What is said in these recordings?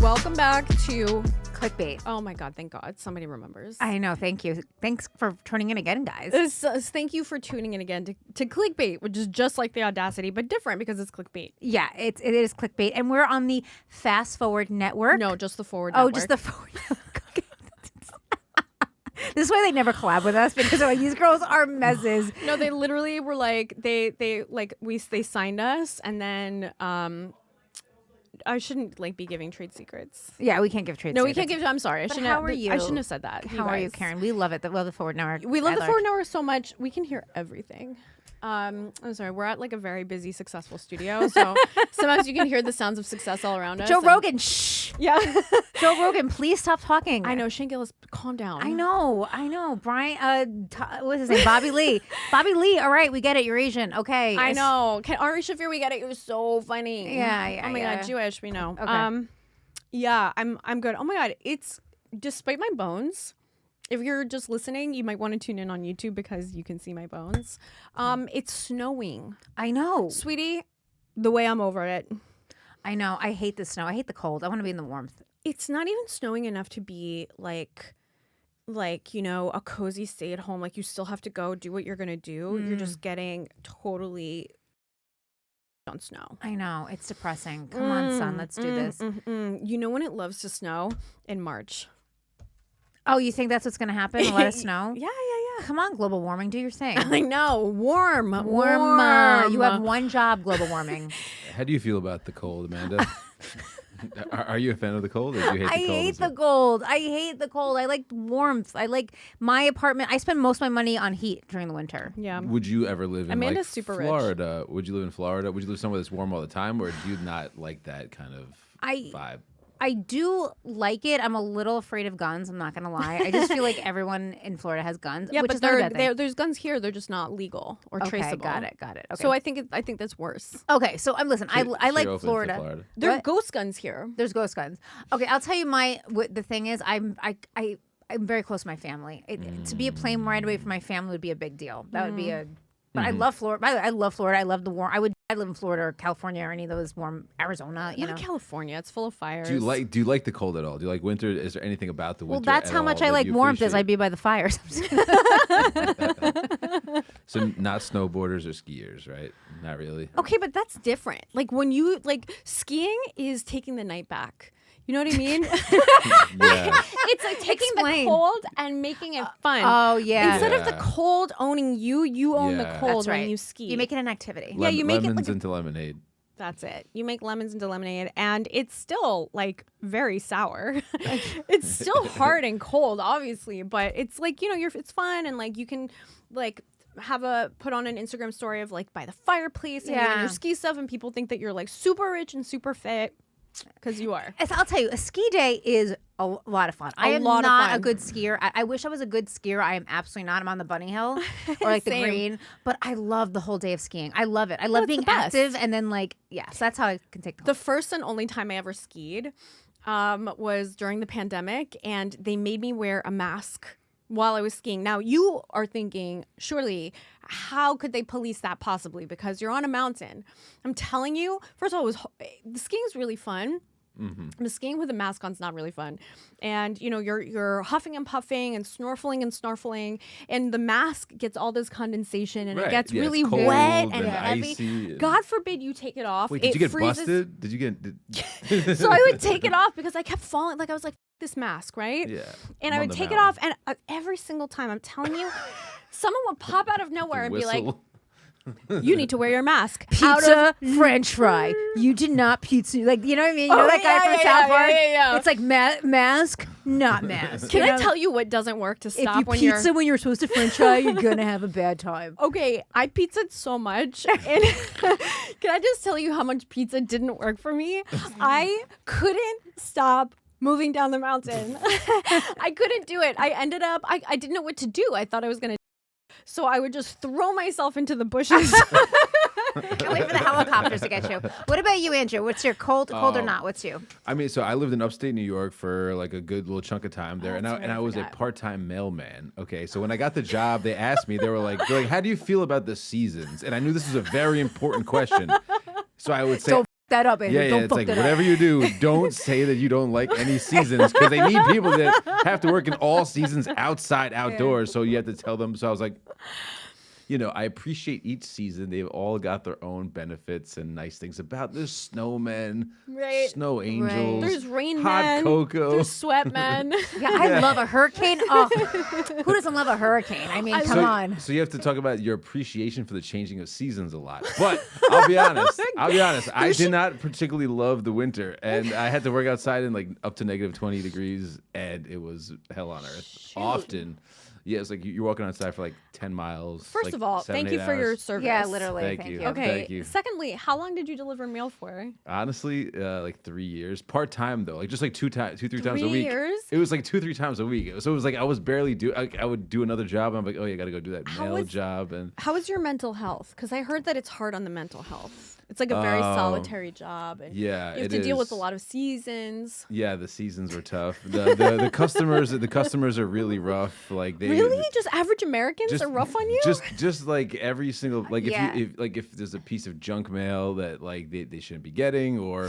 Welcome back to Clickbait. Oh my God, thank God. Somebody remembers. I know. Thank you. Thanks for tuning in again, guys. Thank you for tuning in again to Clickbait, which is just like the Audacity, but different because it's clickbait. Yeah, it is Clickbait. And we're on the Fast Forward Network. No, just the Forward Oh, Network. just the Forward Network. Okay. This is why they never collab with us, because they're like, these girls are messes. No, they literally were like, they signed us, and then I shouldn't be giving trade secrets. Yeah, we can't give trade No, secrets. we can't give. I'm sorry. I shouldn't. how are you? I shouldn't have said that. How are you, Karen? We love it. We love the Forward Network. We love the at Forward large. Network so much. We can hear everything. I'm sorry. We're at a very busy, successful studio, so sometimes you can hear the sounds of success all around us. Joe Rogan, shh. Yeah. Joe Rogan, please stop talking. I know. Shane Gillis, calm down. I know. Brian, what's his name? Bobby Lee. Bobby Lee. All right, we get it. You're Asian. Okay. I know. Ari Shafir, we get it. You're so funny. Yeah. Oh my God, Jewish. We know. Okay. Yeah, I'm good. Oh my God, it's despite my bones. If you're just listening, you might want to tune in on YouTube because you can see my bones. It's snowing. I know. Sweetie, the way I'm over it. I know. I hate the snow. I hate the cold. I want to be in the warmth. It's not even snowing enough to be like a cozy stay at home. Like you still have to go do what you're gonna do. You're just getting totally on snow. I know. It's depressing. Come on, son. Let's do this. You know when it loves to snow? In March. Oh, you think that's what's going to happen? A lot of snow? Yeah. Come on, global warming. Do your thing. I know. Warm. You have one job, global warming. How do you feel about the cold, Amanda? Are you a fan of the cold, or do you hate the cold? I hate the cold. I hate the cold. I like warmth. I like my apartment. I spend most of my money on heat during the winter. Yeah. Would you ever live in Amanda's super rich. Florida? Would you live in Florida? Would you live somewhere that's warm all the time, or do you not like that kind of vibe? I do like it. I'm a little afraid of guns. I'm not going to lie. I just feel like everyone in Florida has guns. Yeah, which but is not a bad thing. there's guns here. They're just not legal or traceable. Got it. Okay. So I think that's worse. Okay, so listen. I like open to Florida. There are What? ghost guns here. There's ghost guns. Okay, I'll tell you the thing is I'm very close to my family. To be a plane ride away from my family would be a big deal. That would be a. But I love Florida. By the way, I love Florida. I love the warm. I'd live in Florida or California or any of those warm. Arizona. You know. California. It's full of fires. Do you like the cold at all? Do you like winter? Is there anything about the winter? Well, that's how much I like warmth. Is I'd be by the fires. So not snowboarders or skiers, right? Not really. Okay, but that's different. Like when you skiing is taking the night back. You know what I mean? Yeah. It's like taking Explain. the cold and making it fun. Oh yeah. Instead of the cold owning you, you own the Yeah. cold That's right. when you ski. You make it an activity. Yeah, you make it lemons into lemonade. That's it. You make lemons into lemonade, and it's still very sour. It's still hard and cold, obviously, but it's it's fun, and you can put on an Instagram story of by the fireplace and you're in your ski stuff, and people think that you're super rich and super fit. Because you are. I'll tell you, a ski day is a lot of fun. I am not a good skier. I wish I was a good skier. I am absolutely not. I'm on the bunny hill or the green. But I love the whole day of skiing. I love it. I love being active. And then so that's how I can take the first and only time I ever skied was during the pandemic, and they made me wear a mask while I was skiing. Now you are thinking, surely, how could they police that possibly? Because you're on a mountain. I'm telling you, first of all, the skiing is really fun. The skiing with a mask on is not really fun, and you're huffing and puffing and snorkeling, and the mask gets all this condensation and it gets really wet and heavy. Icy. God forbid you take it off. Wait, did you get freezes. busted? Did you get? So I would take it off because I kept falling. I was like, this mask, right? Yeah. And I would take it off, and every single time, I'm telling you, someone would pop out of nowhere and be like, you need to wear your mask. pizza, French fry. You did not pizza. You know what I mean? You know that guy from South Park? Yeah. It's like mask, not mask. Can I tell you what doesn't work to stop if you pizza when you're supposed to French fry, you're gonna have a bad time. Okay, I pizzaed so much, and can I just tell you how much pizza didn't work for me? I couldn't stop moving down the mountain. I couldn't do it. I ended up, I didn't know what to do. I thought I was gonna. So I would just throw myself into the bushes. Can't wait for the helicopters to get you. What about you, Andrew? What's your cold or not? What's you? I mean, so I lived in upstate New York for a good little chunk of time there, and I was a part-time mailman. Okay, so when I got the job, they asked me, they're like, how do you feel about the seasons? And I knew this was a very important question, so I would say. that up, Andrew. Yeah, Don't it's fuck like that whatever up. you do, don't say that you don't like any seasons because they need people that have to work in all seasons outdoors. So you have to tell them. So I was like, I appreciate each season. They've all got their own benefits and nice things about. There's snowmen, Right. snow angels, There's rain hot men. cocoa. There's sweat men. Yeah, I love a hurricane. Oh, who doesn't love a hurricane? I mean, come on. So you have to talk about your appreciation for the changing of seasons a lot. But I'll be honest. I did not particularly love the winter, and I had to work outside in like up to negative 20 degrees, and it was hell on earth. Often. Yeah, it's like you're walking outside for like 10 miles. First like of all, 7, thank you 8 for your hours. service. Yeah, literally. Thank you. Okay. Thank you. Secondly, how long did you deliver mail for? Honestly, like 3 years. Part time though, like just like 2, 3 times a 3 week. years? It was like 2, 3 times a week. So it was like I was barely I would do another job. And I'm like, oh, you got to go do that mail job. And How is your mental health? Because I heard that it's hard on the mental health. It's like a very solitary job. And yeah, you have it to deal with is. a lot of seasons. Yeah, the seasons were tough. The customers are really rough. Like they Really? Just average Americans are rough on you? Just like every single like Yeah. if there's a piece of junk mail that like they shouldn't be getting, or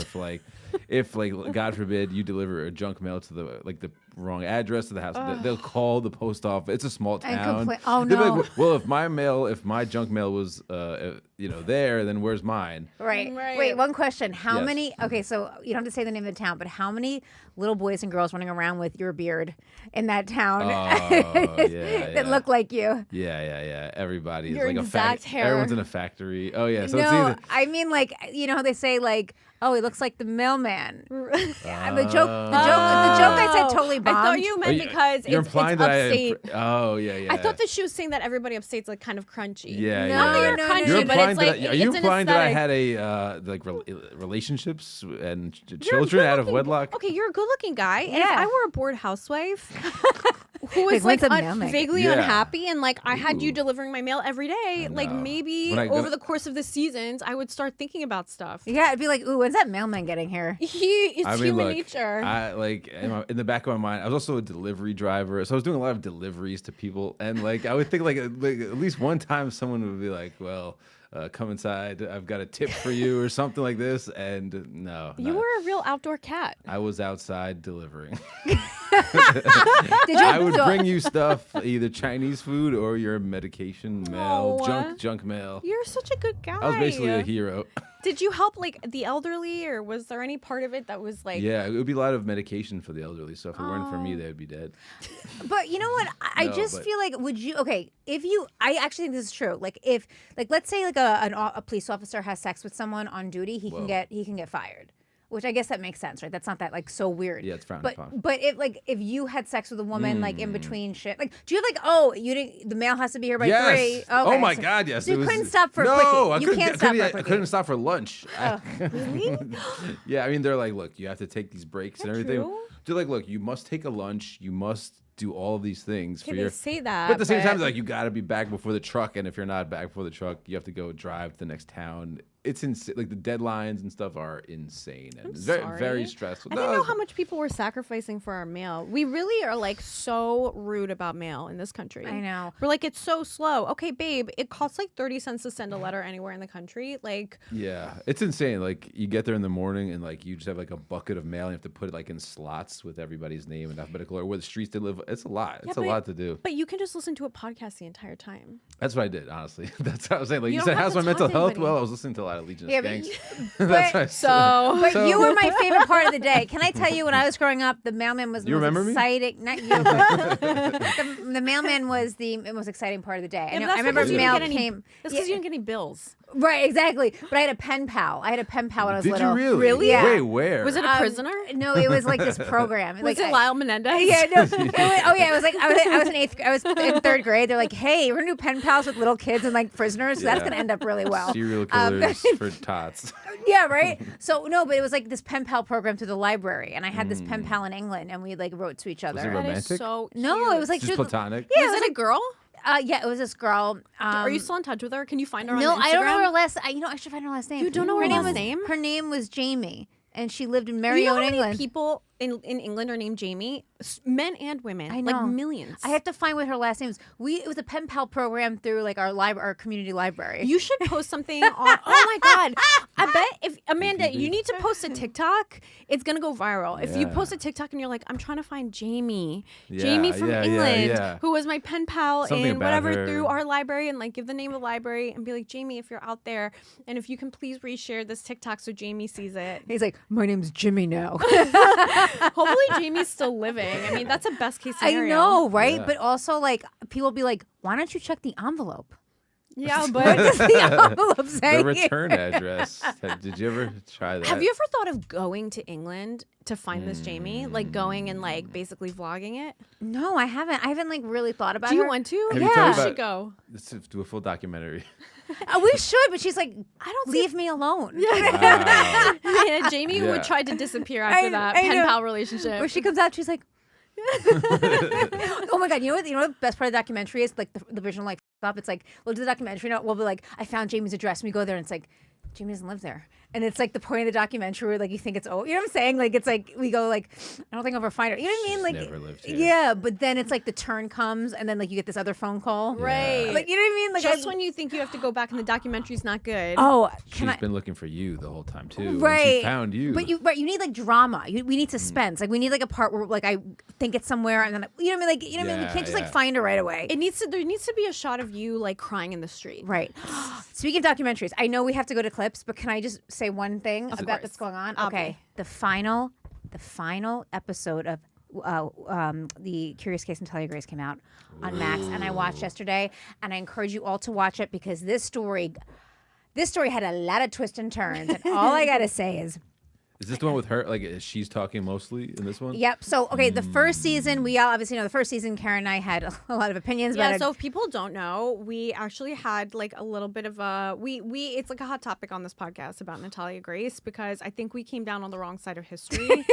if God forbid you deliver a junk mail to the wrong address to the house, they'll call the post office. It's a small town. Oh, They'll be no. like, well, if my junk mail was there, then where's mine? Right. Right. Wait, one question. How Yes. many, okay, so you don't have to say the name of the town, but how many little boys and girls running around with your beard in that town that look like you? Yeah. Everybody is Your like a exact hair. Everyone's in a factory. Oh yeah. So it's No, either I mean, like, how they say, like, oh, he looks like the mailman. The joke I said totally bombed. I thought you meant because you're it's implying that upstate. yeah. I thought that she was saying that everybody upstate's like kind of crunchy. Yeah, No, Not that you're no, no, crunchy, no. You're but implying it's like that. Are you it's an implying that I aesthetic. had relationships and You're a children out of good-looking- wedlock? Okay, you're a good-looking guy, and if Yeah. I were a bored housewife who was Like, like when's the mailman? vaguely Yeah. unhappy, and like I had you Ooh. delivering my mail every day, like know. maybe When I- over the course of the seasons, I would start thinking about stuff. Yeah, it'd be like, ooh, when's that mailman getting here? It's human nature. I like in the back of my mind, I was also a delivery driver, so I was doing a lot of deliveries to people, and like I would think like at least one time someone would be like, "Well, come inside. I've got a tip for you," or something like this. And no, You were a real outdoor cat. I was outside delivering. Did you? I would bring you stuff, either Chinese food or your medication mail, Oh. junk mail. You're such a good guy. I was basically a hero. Did you help like the elderly, or was there any part of it that was like? Yeah, it would be a lot of medication for the elderly. So if it weren't for me, they would be dead. But you know what? I No, just but- feel like, would you? Okay, if you, I actually think this is true. Like if, like let's say like a police officer has sex with someone on duty, he Whoa. can get fired. Which I guess that makes sense, right? That's not that like so weird. Yeah, it's frowned but, upon. But if you had sex with a woman like in between shit, like do you have like, oh, you didn't, the mail has to be here by 3? Yes. Okay, Oh my so- God, yes. So you It was- couldn't stop for a no, quickie. I You couldn't- can't stop for a I quickie. couldn't stop for lunch. Really? Yeah, I mean, they're like, look, you have to take these breaks and Is that everything. true? They're like, look, you must take a lunch. You must do all of these things Okay, for they your. say that. But at the same time, they're like, you got to be back before the truck, and if you're not back before the truck, you have to go drive to the next town. It's insane. Like the deadlines and stuff are insane and it's very, sorry. very stressful. I didn't know how much people were sacrificing for our mail. We really are like so rude about mail in this country. I know. We're like, it's so slow. Okay, babe, it costs like 30 cents to send a letter anywhere in the country. Like, Yeah, it's insane. Like you get there in the morning and like you just have like a bucket of mail. And you have to put it like in slots with everybody's name and alphabetical or where the streets they live. It's a lot. It's a lot to do. but you can just listen to a podcast the entire time. That's what I did, honestly. That's what I was saying. Like You you don't said, have how's to my mental talk to health? anybody. Well, I was listening to a lot of Legion Yeah, of but Skanks. you- That's but- why. So, But you were my favorite part of the day. Can I tell you, when I was growing up, the mailman was the You most remember me? exciting. Not you, but the mailman was the most exciting part of the day. Yeah, but I that's remember because you didn't mail get any- came. that's because you didn't get any bills. Right, exactly. But I had a pen pal. I had a pen pal when I was Did little. you really? Really? Yeah. Wait, where? Was it a prisoner? No, it was like this program. Was like, it Lyle Menendez? Yeah, no. It was like I was in third grade. They're like, hey, we're gonna do pen pals with little kids and like prisoners. So that's Yeah. gonna end up really well. Serial killers for tots. Yeah, right. So no, but it was like this pen pal program through the library, and I had this pen pal in England, and we like wrote to each other. it That is romantic? so No, cute. it was like Just she was- platonic? Yeah, Was it a girl? Yeah, it was this girl. Are you still in touch with her? Can you find her on No, Instagram? I don't know her last. I should find her last name. You don't know her last name? Her name was Jamie, and she lived in You know how Marion, many England. people in England are named Jamie, men and women. I know. Like millions. I have to find what her last name is. It was a pen pal program through like our community library. You should post something on. Oh my God. I bet if Amanda, you need to post a TikTok. It's going to go viral. If you Yeah. post a TikTok and you're like, I'm trying to find Jamie Yeah, from yeah, England, who was my pen pal Something in about whatever her. through our library, and like give the name of the library and be like, Jamie, if you're out there, and if you can please reshare this TikTok so Jamie sees it. He's like, my name's Jimmy now. Hopefully Jamie's still living. I mean, that's a best case I scenario. know, right? Yeah. But also, like, people be like, why don't you check the envelope? Yeah, What but does the envelope say? The return address. Did you ever try that? have you ever thought of going to England to find this Jamie? Like going and like basically vlogging it? No, I haven't. I haven't like really thought about Do you her. want to? Have you Yeah. thought We about- should go. Let's do a full documentary. We should, but she's like, I don't leave me alone. Wow. Yeah, Jamie Yeah. would try to disappear after that I pen know. pal relationship. Where she comes out, she's like, oh my God, you know what the best part of the documentary is? Like the original like up. It's like we'll do the documentary. We'll be like, I found Jamie's address. And we go there, and it's like Jamie doesn't live there. And it's like the point of the documentary where like you think it's you know what I'm saying? Like it's like we go like I don't think I'll ever find her. You know what I mean? Like never lived here. yeah, but then it's like the turn comes, and then like you get this other phone call. Right. Like you know what I mean? Like Just when you think you have to go back and the documentary's not good. oh, She's can I? been looking for you the whole time too. and Right, she found you. But you need like drama. We need suspense. Like we need like a part where like I think it's somewhere, and then you know what I mean. Like you know what I mean. We Yeah, can't just like yeah. find her right away. There needs to be a shot of you like crying in the street. Right. Speaking of documentaries, I know we have to go to clips, but can I just say one thing about course. that's going on? Obvi. Okay. The final episode of the Curious Case Natalia Grace came out on Max, and I watched yesterday, and I encourage you all to watch it because this story had a lot of twists and turns, and all I gotta say is. Is this the one with her? Like, she's talking mostly in this one? Yep. So, okay, the first season, we all obviously know the first season, Karen and I had a lot of opinions about Yeah, it. so if people don't know, we actually had like a little bit of a it's like a hot topic on this podcast about Natalia Grace because I think we came down on the wrong side of history.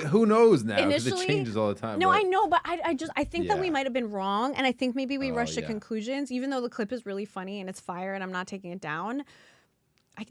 Who knows now? Because it Initially- changes all the time. No, but- I know, but I think that we Yeah. might have been wrong, and I think maybe we Oh, rushed to yeah. conclusions, even though the clip is really funny and it's fire, and I'm not taking it down.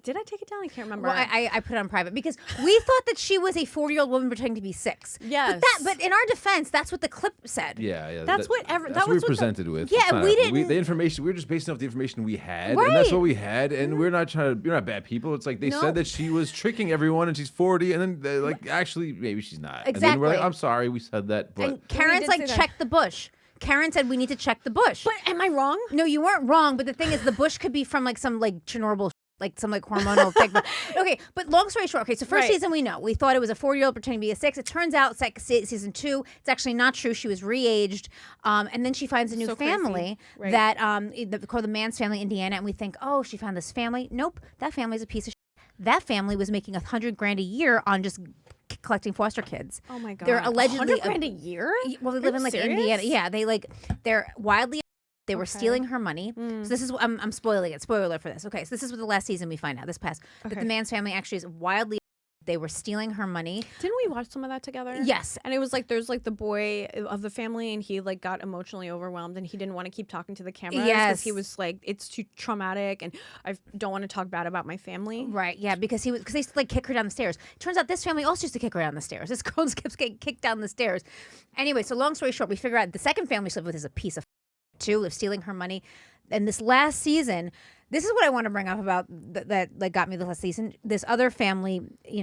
Did I take it down? I can't remember. Well, I put it on private because we thought that she was a 40-year-old woman pretending to be 6. Yes. But in our defense, that's what the clip said. Yeah. That's what That's that what we was were what the- presented with. Yeah, It's not- we didn't- The information. We were just basing off the information we had, and that's Right. what we had. And we're not trying to. You're not bad people. It's like they No. said that she was tricking everyone, and she's 40, and then they're like, actually, maybe she's not. And then we're like, Exactly. I'm sorry, we said that, but And Karen's did like, say that. check the bush. Karen said we need to check the bush. But am I wrong? No, you weren't wrong. But the thing is, the bush could be from like some like Chernobyl, like some like hormonal thing. Okay, but long story short, okay, so first Right. season we know we thought it was a 40-year-old pretending to be a 6. It turns out season 2, it's actually not true. She was re-aged, and then she finds a new So crazy. family Right. that called the Man's family, Indiana, and we think, oh, she found this family. Nope, that family's a piece of. That family was making $100,000 a year on just collecting foster kids. Oh my god. They're allegedly $100,000 a year. Well, they Are live you in like serious? Indiana. Yeah, they're wildly. They were Okay. stealing her money. So this is I'm spoiling it. Spoiler alert for this. Okay, so this is what the last season we find out. This past that Okay. the Man's family actually is wildly. They were stealing her money. Didn't we watch some of that together? Yes. And it was like there's like the boy of the family, and he like got emotionally overwhelmed, and he didn't want to keep talking to the camera. Yes. He was like, it's too traumatic, and I don't want to talk bad about my family. Right, yeah, because they used to like kick her down the stairs. Turns out this family also used to kick her down the stairs. This girl just keeps getting kicked down the stairs. Anyway, so long story short, we figure out the second family she lived with is a piece of too, of stealing her money. And this last season, this is what I want to bring up about that like got me the last season. This other family,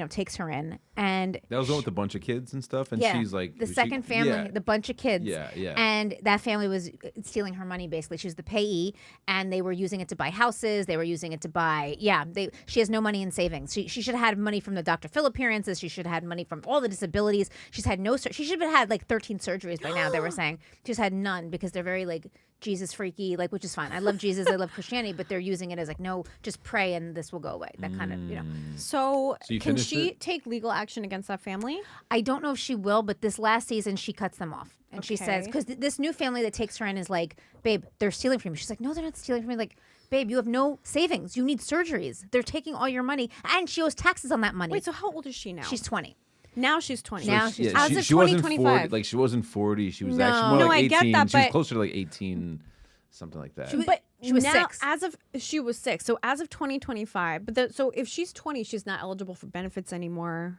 takes her in, and that was the one with a bunch of kids and stuff. And yeah, she's like the second family, Yeah. the bunch of kids. Yeah, yeah. And that family was stealing her money basically. She was the payee, and they were using it to buy houses. They were using it to buy. Yeah, she has no money in savings. She should have had money from the Dr. Phil appearances. She should have had money from all the disabilities. She's had no. She should have had like 13 surgeries by now. They were saying she's had none because they're very like Jesus freaky, like, which is fine. I love Jesus. I love Christianity, but they're using it as like, no, just pray and this will go away. That kind of, So, So you can finished she it? take legal action against that family? I don't know if she will, but this last season she cuts them off. And she says, Okay. because this new family that takes her in is like, babe, they're stealing from me. She's like, no, they're not stealing from me. Like, babe, you have no savings. You need surgeries. They're taking all your money. And she owes taxes on that money. Wait, so how old is she now? She's 20. now she's 20. Now So she's- as she, of she wasn't 2025. 40, like she wasn't 40. She was No. actually more No, like I 18. get that, she was but- closer to like 18, something like that. But She was now, 6. She was 6. So as of 2025, so if she's 20, she's not eligible for benefits anymore.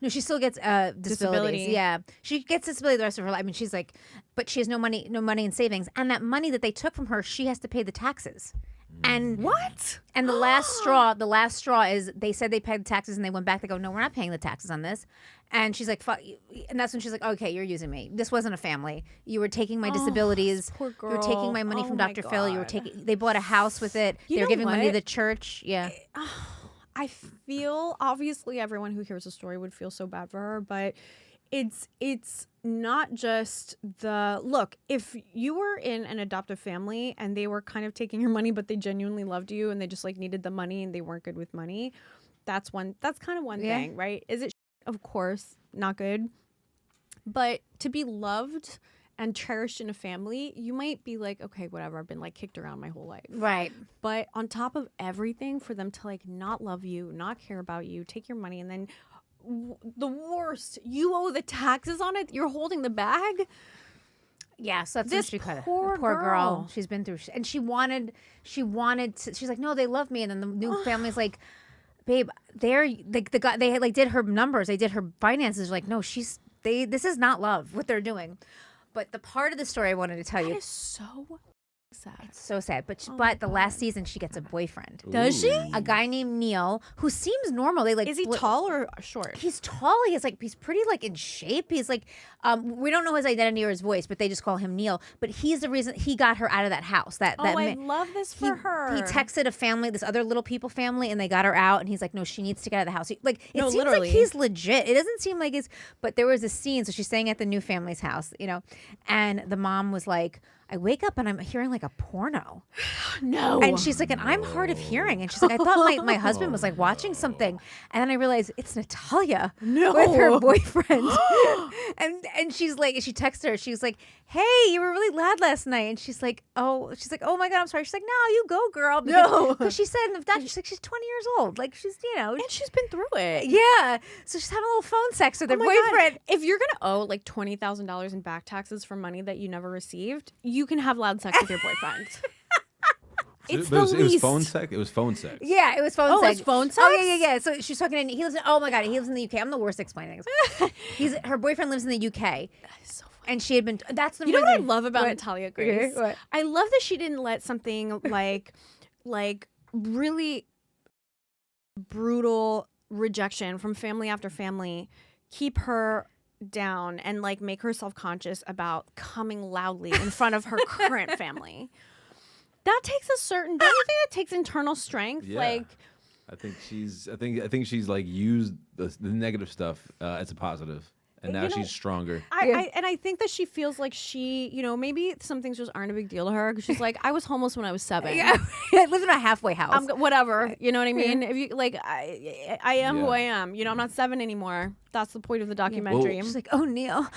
No, she still gets disabilities. Yeah, she gets disability the rest of her life. I mean, she's like, but she has no money in savings, and that money that they took from her, she has to pay the taxes. And What? And the last straw is they said they paid the taxes, and they went back. They go, no, we're not paying the taxes on this. And she's like, fuck. And that's when she's like, okay, you're using me. This wasn't a family. You were taking my disabilities. Poor girl. You were taking my money from Dr. Phil. You were taking. They bought a house with it. You They were know giving money to what? the church. Yeah. I feel obviously everyone who hears the story would feel so bad for her, but it's not just the look. If you were in an adoptive family and they were kind of taking your money, but they genuinely loved you and they just like needed the money and they weren't good with money, that's kind of one thing, right? Is it? Of course, not good. But to be loved and cherished in a family, you might be like, okay, whatever. I've been like kicked around my whole life. Right. But on top of everything, for them to like not love you, not care about you, take your money, and then the worst, you owe the taxes on it. You're holding the bag. Yeah, so that's This what she kind of poor girl. girl. She's been through, and she wanted to, she's like, no, they love me, and then the new family's like, babe, they're like the guy, they like did her numbers, they did her finances. Like, no, this is not love what they're doing. But the part of the story I wanted to tell you, That is so sad. so sad. But the last season she gets a boyfriend. Does she? A guy named Neil who seems normal. They like Is he tall or short? He's tall. He's pretty like in shape. He's like we don't know his identity or his voice, but they just call him Neil. But he's the reason he got her out of that house. I love this for her. He texted a family, this other little people family, and they got her out. And he's like, no, she needs to get out of the house. It seems literally. like he's legit. It doesn't seem like it's. But there was a scene. So she's staying at the new family's house, and the mom was like, I wake up and I'm hearing like a porno. No. And she's like, and I'm hard of hearing. And she's like, I thought my husband was like watching something. And then I realized it's Natalia with her boyfriend. and she's like, she texted her. She was like, hey, you were really loud last night. And she's like, oh my God, I'm sorry. She's like, no, you go, girl. Because she said in the documentary, she's like, she's 20 years old. Like she's, and she's been through it. Yeah. So she's having a little phone sex with her my boyfriend. God. If you're gonna owe like $20,000 in back taxes for money that you never received, you can have loud sex with your boyfriend. It's But the it was least. phone sex. It was phone sex. Yeah, it was phone Oh, sex. it's phone Oh, sex? yeah. So she's talking in, he lives in, oh my God, he lives in the UK. I'm the worst at explaining things. Her boyfriend lives in the UK. That is so funny. And she had been, that's the You know what I reason- love about What? Natalia Grace? What? I love that she didn't let something like really brutal rejection from family after family keep her down and like make her self-conscious about coming loudly in front of her current family. That takes a certain, don't you think that takes internal strength? Yeah. Like, I think she's like used the negative stuff as a positive, and now she's stronger. I think that she feels like she, maybe some things just aren't a big deal to her because she's like, I was homeless when I was 7. Yeah, I live in a halfway house. Whatever, you know what I mean? If you like, I am who Yeah. I am. I'm not 7 anymore. That's the point of the documentary. She's like, oh, Neil,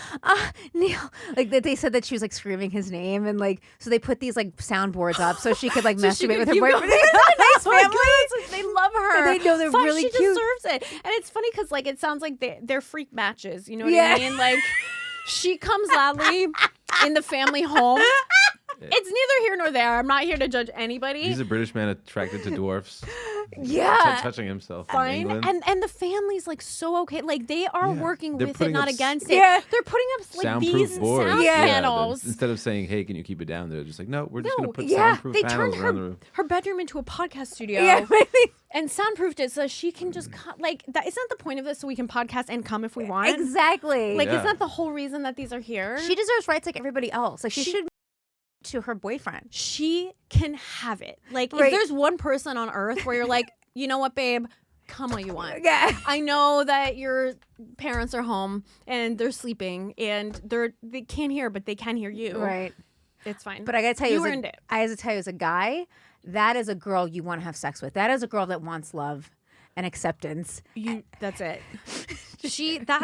Neil. Like that, they said that she was like screaming his name, and like so they put these like soundboards up so she could like masturbate with her boyfriend. Nice family. They love her. They know they're really she cute. deserves it. And it's funny because like it sounds like they're freak matches. You know what Yeah. I mean? Like she comes loudly in the family home. It's neither here nor there. I'm not here to judge anybody. He's a British man attracted to dwarfs. Yeah. touching himself. In Fine, England. and the family's like so okay. Like they are Yeah. working They're with it, putting not up against it. Yeah. They're putting up like Soundproof these boards. sound Yeah. panels. Instead of saying, "Hey, can you keep it down?" They're just like, "No, we're just No, gonna put yeah, soundproof They panels turned around the room." her bedroom into a podcast studio. Yeah. And soundproofed it so she can just like that. Isn't that the point of this? So we can podcast and come if we want. Exactly. Like, Yeah. isn't that the whole reason that these are here? she deserves rights like everybody else. Like she should to her boyfriend. She can have it. Like, Right. if there's one person on earth where you're like, you know what, babe, come all you want. Yeah. I know that your parents are home and they're sleeping and they can't hear, but they can hear you. Right. It's fine. But I gotta tell you, you earned it. I have to tell you, as a guy, that is a girl you want to have sex with. That is a girl that wants love and acceptance. That's it.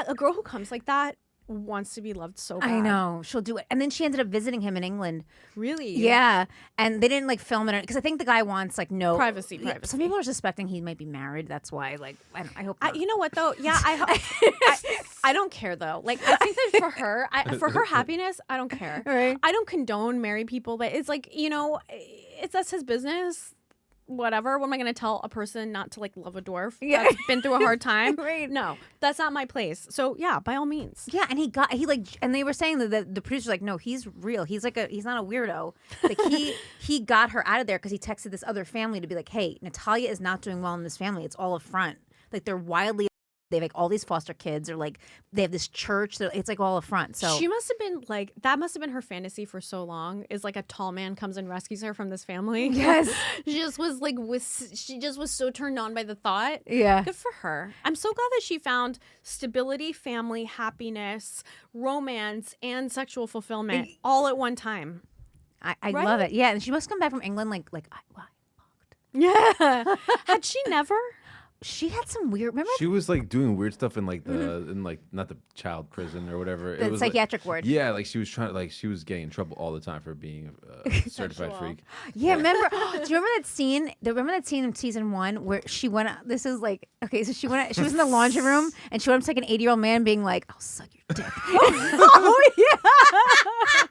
A girl who comes like that wants to be loved so bad. I know she'll do it. And then she ended up visiting him in England. Really? Yeah, and they didn't like film it because I think the guy wants like no Privacy. Some people are suspecting he might be married. That's why. Like, I hope. Not. You know what though? Yeah, I don't care though. Like, I think that for her happiness, I don't care. Right. I don't condone married people, but it's like, that's his business. whatever. What am I going to tell a person not to like love a dwarf Yeah. that's been through a hard time? Right. No, that's not my place. So yeah, by all means. Yeah, and and they were saying that the producer's like, no, he's real. He's not a weirdo. Like he got her out of there because he texted this other family to be like, hey, Natalia is not doing well in this family. It's all a front. Like they're wildly. They have like all these foster kids, or like they have this church. It's like all a front. So she must have been like, that must have been her fantasy for so long. Is like a tall man comes and rescues her from this family. Yes. She just was like, she just was so turned on by the thought. Yeah. Good for her. I'm so glad that she found stability, family, happiness, romance, and sexual fulfillment all at one time. I Right? love it. Yeah, and she must come back from England like I Yeah. Had she never? she had some weird. Remember She was like doing weird stuff in like the in like not the child prison or whatever. the it was like- psychiatric ward? Yeah, like she was trying, like she was getting in trouble all the time for being a certified Sexual. freak. Yeah, remember? Do you remember that scene? Remember that scene in season 1 where she went? This is like okay. So she went. She was in the laundry room and she went up to like an 80-year-old man, being like, "I'll suck your dick." Oh yeah.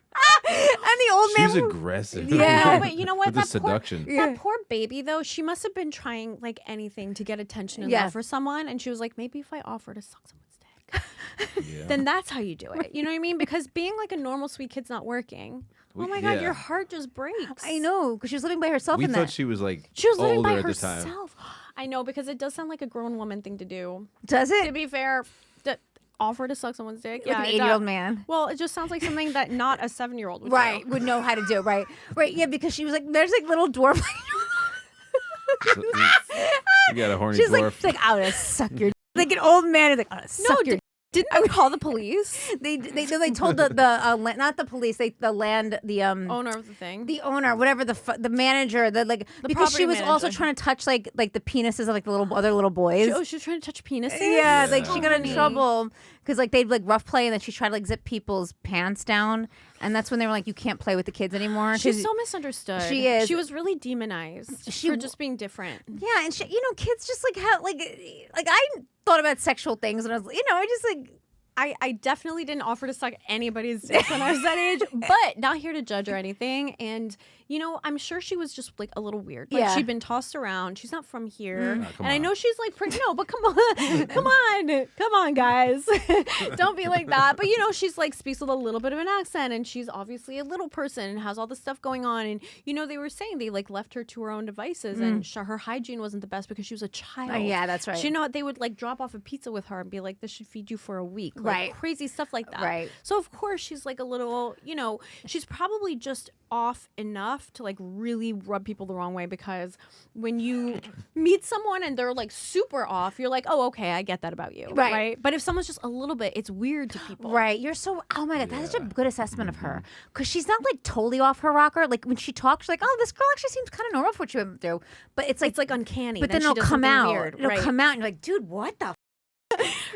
And the old She man. was aggressive. Yeah. No, but you know what? With the That poor, seduction. that poor baby, though, she must have been trying like anything to get attention and Yeah. love for someone. And she was like, maybe if I offer to suck someone's dick, Yeah. then that's how you do it. You know what I mean? Because being like a normal sweet kid's not working. Oh my God, Yeah. your heart just breaks. I know, because she was living by herself We in thought that. she was like She was living older by at the time. herself. I know, because it does sound like a grown woman thing to do. Does To it? be fair, offer to suck someone's dick. Like an it does. 80-year-old man. Well, it just sounds like something that not a 7-year-old would Right, do. would know how to do. Right, right. Yeah, because she was like, there's like little dwarf. You got a horny She's like, dwarf. she's like, I would suck your. Like an old man is like, I would suck your. Didn't I call the police? They told the not the police, the land, the Owner of the thing. the owner, whatever the manager, because she property was also manager. trying to touch like the penises of like the other little boys. She was trying to touch penises? Yeah, like she got in Honey. trouble because like they'd like rough play, and then she tried to like zip people's pants down, and that's when they were like, you can't play with the kids anymore. 'cause- She's so misunderstood. She is. She was really demonized for just being different. yeah, and she, kids just like have like I thought about sexual things, and I was I just like. I definitely didn't offer to suck anybody's dick when I was that age, but not here to judge or anything. And, I'm sure she was just like a little weird. Like Yeah. she'd been tossed around. She's not from here. come And I on. know she's like pretty, no, but come on, guys. Don't be like that. But, she's like speaks with a little bit of an accent, and she's obviously a little person and has all this stuff going on. And, they were saying they like left her to her own devices, and her hygiene wasn't the best because she was a child. Oh, yeah, that's right. She, they would like drop off a pizza with her and be like, this should feed you for a week. Like, Right. crazy stuff like that. Right. So of course she's like a little, she's probably just off enough to like really rub people the wrong way, because when you meet someone and they're like super off, you're like, oh, okay, I get that about you. Right. But if someone's just a little bit, it's weird to people. Right, you're so. Oh my God, that's such a good assessment of her, because she's not like totally off her rocker. Like when she talks, she's like, "Oh, this girl actually seems kind of normal for what she went through." But it's It's like uncanny. but then she it'll does come something out. Weird. It'll right. come out, and you're like, "Dude, what the?"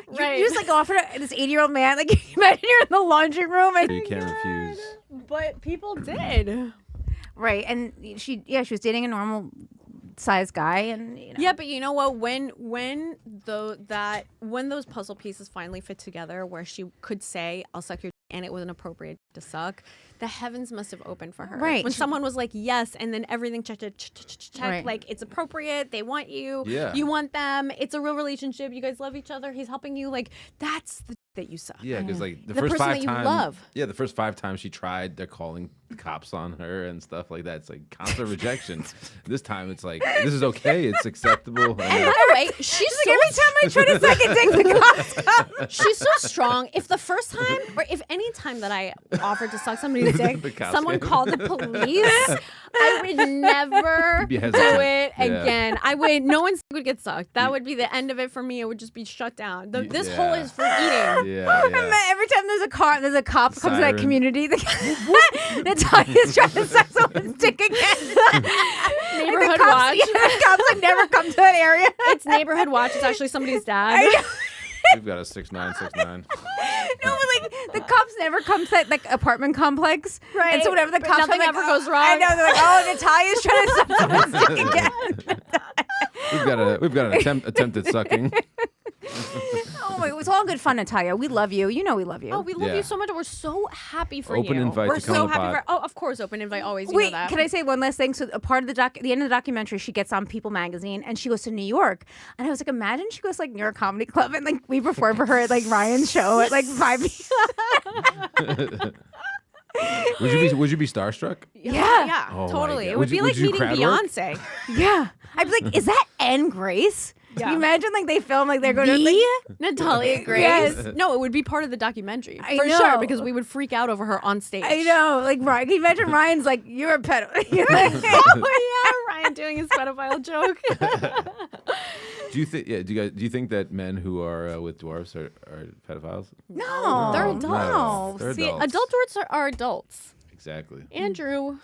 Right. You just like offered this 80-year-old man. Like imagine you're in the laundry room and You can't refuse. But people did. right, and she was dating a normal sized guy, and Yeah, but you know what? When those puzzle pieces finally fit together, where she could say, "I'll suck your," and it wasn't appropriate to suck, the heavens must have opened for her. Right. When someone was like, "Yes," and then everything check, Right. like it's appropriate. They want you. Yeah. You want them. It's a real relationship. You guys love each other. He's helping you. Like that's the that you suck. Yeah, because like the The first person 5 that you times, love. yeah, the first 5 times she tried, they're calling the cops on her and stuff like that. It's like constant rejection. This time, it's like this is okay, it's acceptable. And by the way, she's so every time I try to suck a dick, the cops come. She's so strong. If the first time, or if any time that I offered to suck somebody's dick, The cops someone came. called the police, I would never You'd be do hesitant. it Yeah. again. No one would get sucked. That would be the end of it for me. It would just be shut down. This hole Yeah. is for eating. Yeah. Every time there's a cop comes to that Siren. community, Natalia's trying to suck someone's dick again. Neighborhood the cops, watch. Yeah, the cops like never come to that area. It's neighborhood watch. It's actually somebody's dad. We've got a 6969. No, but like the cops never come to that like apartment complex, Right. And so whenever the But cops nothing are like, ever oh, goes wrong. I know they're like, oh, Natalia's trying to suck someone's dick again. We've got an attempted sucking. Oh it was all good fun, Natalia. We love you. You know we love you. Oh, we love Yeah. you so much. We're so happy for Open you. invite We're to come so on the happy pod. for. Oh, of course, open invite always. You Wait, know that. can I say one last thing? So a part of the end of the documentary, she gets on People magazine and she goes to New York. And I was like, imagine she goes like New York Comedy Club and like we perform for her at like Ryan's show at like 5 p.m. Would you be starstruck? Yeah, Oh my totally. God. It Would would be you- like would you meeting crowd work? Beyonce. Yeah. I'd be like, is that Anne Grace? Can you imagine like they film like they're going to like, Natalia Grace. Yes. No, it would be part of the documentary I for know. sure because we would freak out over her on stage. I know, like Ryan. Can you imagine Ryan's like, you're a pedophile. You're like, Oh yeah, Ryan doing his pedophile joke. Do you think? Yeah. Do you think that men who are with dwarfs are pedophiles? no, They're No, adults. they're See, adults. adult dwarfs are adults. Exactly. Andrew,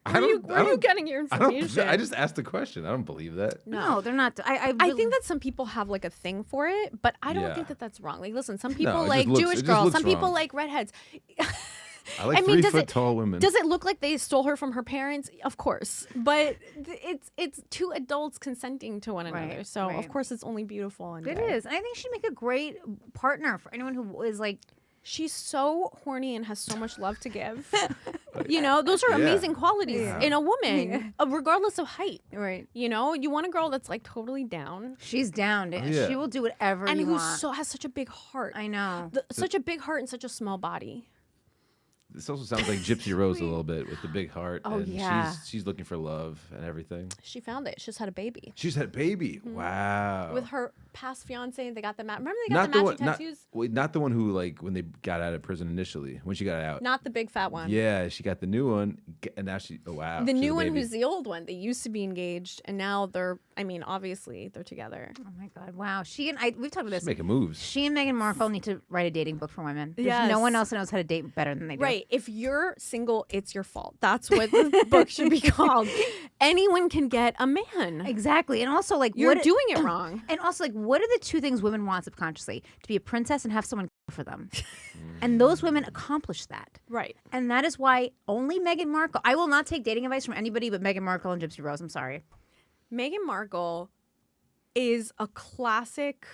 I where don't- are you getting your I don't. information? I just asked the question. I don't believe that. no, they're not. I think that some people have like a thing for it, but I don't Yeah. think that that's wrong. Like, listen, some people it just like looks- Jewish it just girls, looks some people wrong. like redheads. I like I mean, 3 does foot it- tall women. Does it look like they stole her from her parents? Of course, but it's two adults consenting to one another. Right, So right. of course it's only beautiful. And it good. is. And I think she'd make a great partner for anyone who is like, She's so horny and has so much love to give. You know, those are Yeah. amazing qualities Yeah. in a woman, regardless of height. right. You know, you want a girl that's like totally down She's down. yeah. She will do whatever and you who want. has such a big heart. I know. Such a big heart and such a small body. This also sounds like Gypsy Rose a little bit with the big heart. Oh, and yeah. She's looking for love and everything. She found it. She just had a baby She's had a baby. Wow. with her past fiance. They got the remember they got not the the matching one. tattoos. Not the one who like when they got out of prison initially. When she got out. Not the big fat one. Yeah, she got the new one, and now she. Oh wow. The she's new a one baby. who's the old one. They used to be engaged and now they're, I mean, obviously they're together. Oh my God. Wow. She and we've talked about She's this. making moves. She and Meghan Markle need to write a dating book for women. There's Yes. no one else that knows how to date better than they do. Right. If you're single, it's your fault. That's what the book should be called. Anyone can get a man. Exactly. And also, like, You're what, doing it wrong. And also, like, what are the two things women want subconsciously? To be a princess and have someone for them. And those women accomplish that. Right. And that is why only Meghan Markle. I will not take dating advice from anybody but Meghan Markle and Gypsy Rose. I'm sorry. Meghan Markle is a classic.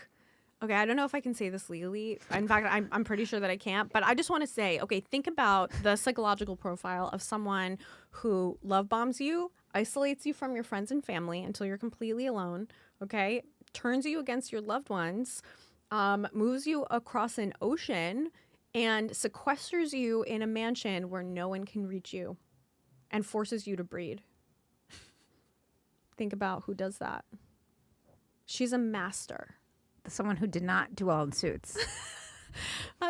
Okay, I don't know if I can say this legally. In fact, I'm pretty sure that I can't. But I just want to say, okay, think about the psychological profile of someone who love bombs you, isolates you from your friends and family until you're completely alone, okay? Turns you against your loved ones, moves you across an ocean, and sequesters you in a mansion where no one can reach you and forces you to breed. Think about who does that. She's a master. Someone who did not do well in Suits.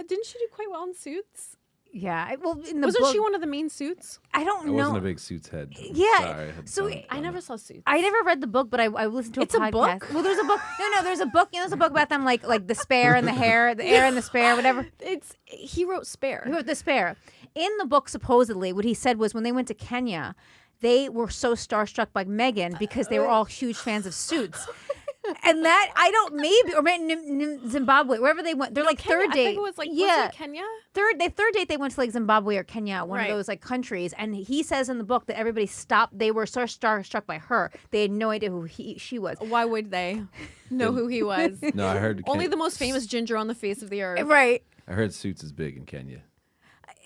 Didn't she do quite well in Suits? Yeah. Well, in the Wasn't book, she one of the main Suits? I don't I know. wasn't a big Suits head. Yeah, Sorry, I had so fun I on never it. saw Suits. I never read the book, but I listened to It's a podcast. book? Well, there's a book. No, there's a book. You know, there's a book about them, like the spare and the hair, the air and the spare, whatever. He wrote Spare. He wrote the spare. In the book, supposedly, what he said was when they went to Kenya, they were so starstruck by Meghan because they were all huge fans of Suits. And that or maybe Zimbabwe, wherever they went, they're like Kenya, third I date. think it was like, yeah, was it Kenya? third date they went to like Zimbabwe or Kenya, one Right. of those like countries. And he says in the book that everybody stopped. They were so starstruck by her, they had no idea who she was. Why would they know who he was? No, I heard. Only the most famous ginger on the face of the earth. Right? I heard Suits is big in Kenya.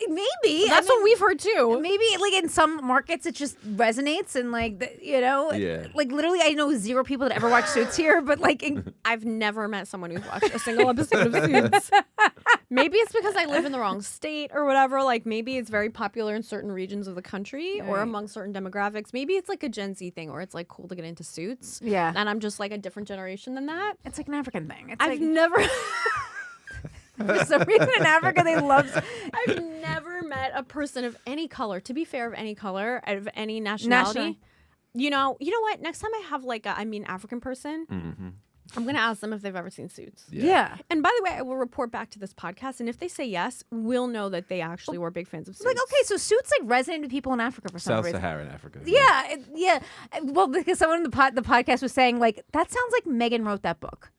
Maybe That's what we've heard too. Maybe like in some markets it just resonates and like Yeah. like literally I know 0 people that ever watch Suits here, but like I've never met someone who's watched a single episode of Suits. Maybe it's because I live in the wrong state or whatever. Like maybe it's very popular in certain regions of the country or Right. among certain demographics. Maybe it's like a Gen Z thing where it's like cool to get into Suits. Yeah. And I'm just like a different generation than that. it's like an African thing. It's I've like never for some reason in Africa they love I've never met a person of any color, to be fair, of any color, of any nationality. You know what? Next time I have like African person, I'm gonna ask them if they've ever seen Suits. yeah. And by the way, I will report back to this podcast, and if they say yes, we'll know that they actually were big fans of Suits. Like okay, so Suits like resonated with people in Africa for some South reason. Saharan Africa. Yeah, yeah. Well, because someone in the podcast was saying like that sounds like Meghan wrote that book.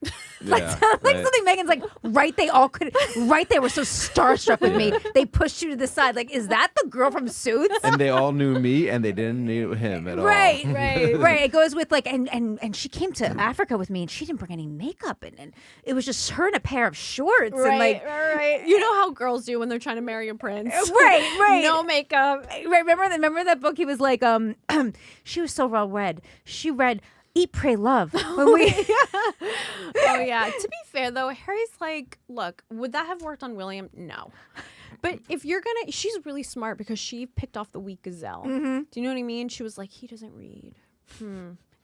Like, Yeah, sounds like right. something Megan's like, right? They all could, right? They were so starstruck with me. They pushed you to the side. Like, is that the girl from Suits? And they all knew me, and they didn't know him at all. Right. It goes with like, and she came to Africa with me, and she didn't bring any makeup in, and it was just her in a pair of shorts and Right, right. You know how girls do when they're trying to marry a prince. Right. No makeup. Right, remember that book? He was like, she was so well read. She read Eat, Pray, Love. When we Oh yeah. To be fair though, Harry's like, look, would that have worked on William? No. But if you're gonna, she's really smart because she picked off the weak gazelle. Do you know what I mean? She was like, he doesn't read.